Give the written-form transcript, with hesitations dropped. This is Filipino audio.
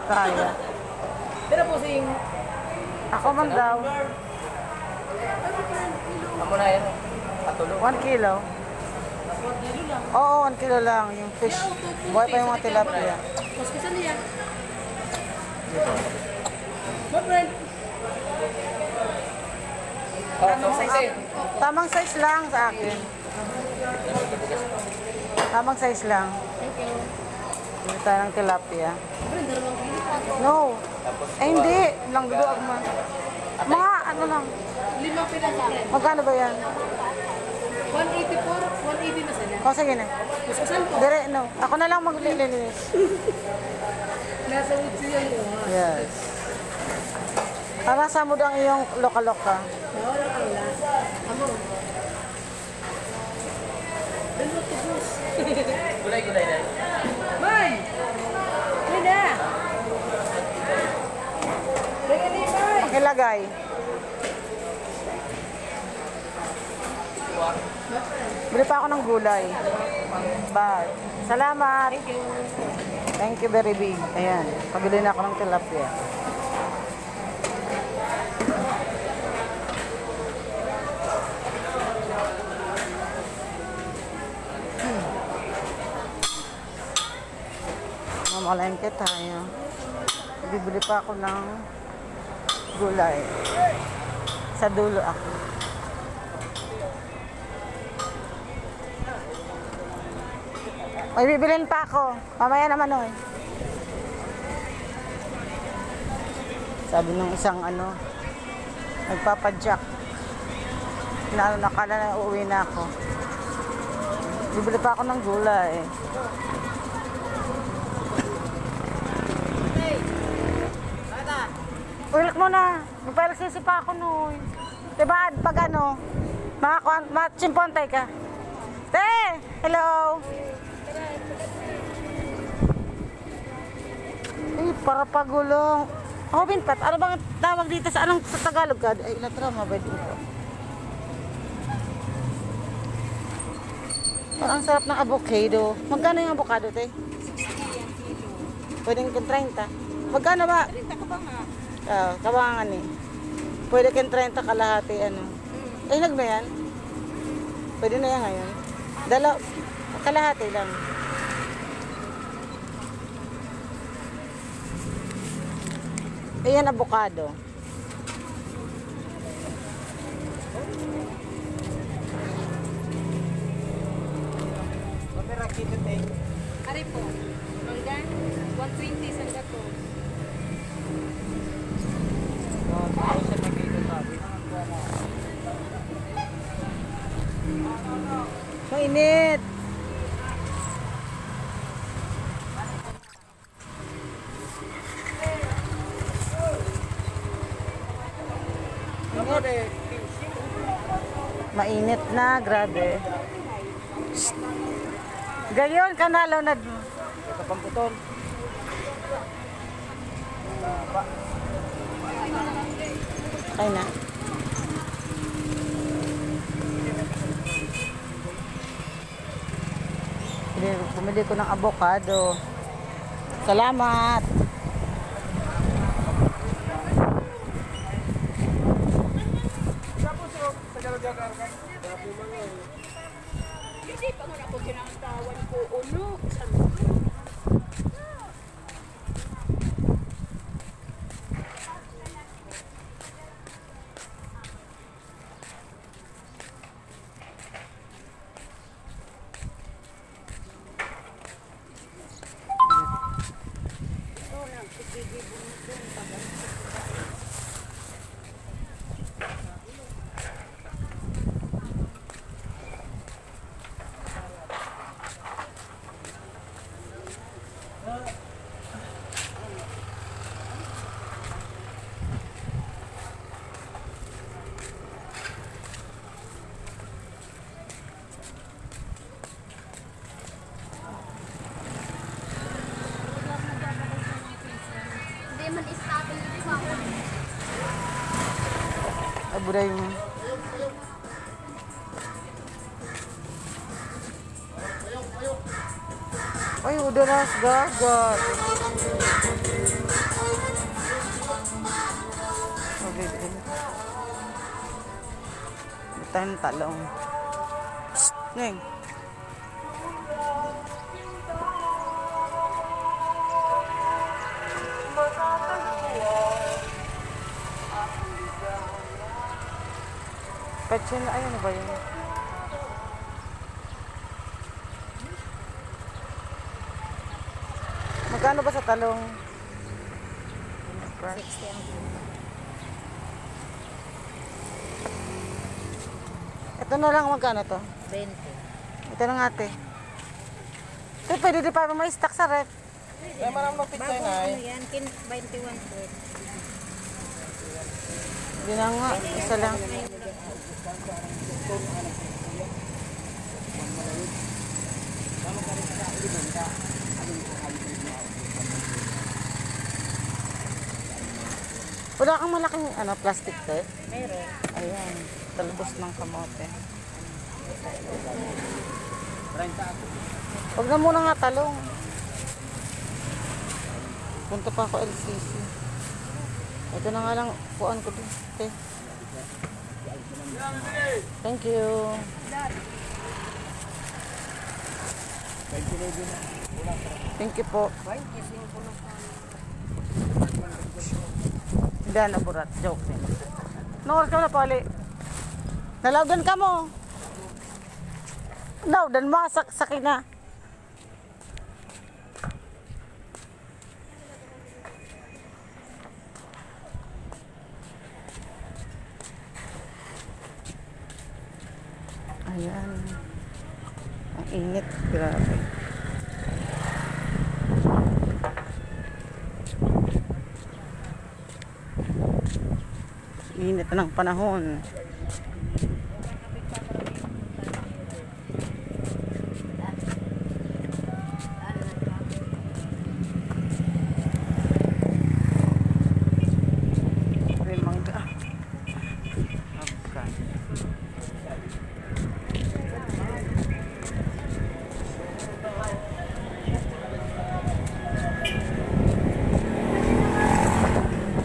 Kaya. Pero po sing... Ako man daw. Ako na yan. Patulo. 1 kilo. Oo, 1 kilo lang. Yung fish. Buhay pa yung mga tilapia. Mas kasi niya. My friend. Tamang size. Tamang size lang sa akin. Tamang size lang. Thank you. Hindi tayo ng tilapia. Friend, 2 kilo. No. Eh hindi. Lang duduag man. Mga ano lang. 5 piraso, friend. Magkano ba yan? 184, 180 na sana. O sige na. Mas kasan po? Dire, no. Ako na lang maglilinis. Nasa utsi yan yun. Yes. Para sa mo ang iyong loka-loka. Wala kang last. Amo. Dalo to bus. Gulay-gulay na. May! May na! May ni May! Pakilagay. Bili pa ako ng gulay. Bye. Salamat. Thank you. Thank you very big. Ayan. Pabili na ako ng tilapia. Mamalengke tayo. Bibili pa ako ng gulay. Sa dulo ako. Ay, bibilin pa ako. Mamaya naman, oy. Sabi ng isang ano, nagpapadyak. Nakala na uuwi na ako. Bibili pa ako ng gulay. Ulit mo na. Magpalagsisi pa ako, noy. Diba, pag ano, matsimpontay ka. Te! Hello! Ay, para pagulong. Ako, Binpat, ano bang tawag dito sa anong sa Tagalog ka? Ay, latrama ba dito? Parang sarap ng avocado. Magkano yung avocado, te? 60 pwedeng kung 30. Magkano ba? 30 ka ba nga? Kabangan eh. Pwede kang 30 kalahati, ano. Ay, nagba yan? Pwede na yan ngayon. Kalahati lang. Ayan, avocado. Ari po. Manggan, 120 sa gato. Mainit. Mainit na, grabe. Gayon, kanalo na. Kapamputol. Ay na. Bumili ko ng avocado. Salamat. Hindi pa nga ako kinakatawan ko. Uno. man istapin dito sa ako. Abuday mo. Ay, udah nas gagal. tayo ng talong. Psst, Neng. Petsin na, ayun na ba yun? Magkano ba sa talong? 60 ang kilo. Ito na lang, magkano to? 20. Ito na nga, ate. Ito, pwede di pa may stock sa rep. Ay, marami magpitsa Bagong na ano yan, 21 po. Hindi na nga, isa lang. Wala kang malaking ano, plastic tape? Meron. Ayan, talbos ng kamote. Huwag na muna nga talong. Punta pa ako LCC. Ito na nga lang, kuhaan ko din. Okay. Thank you. Thank you po. Hindi na burat. Joke din. Nor ka na pali. Nalawdan ka mo. Lawdan mo. Sakin na. Ayan. Ang init. Grabe. Init ng panahon.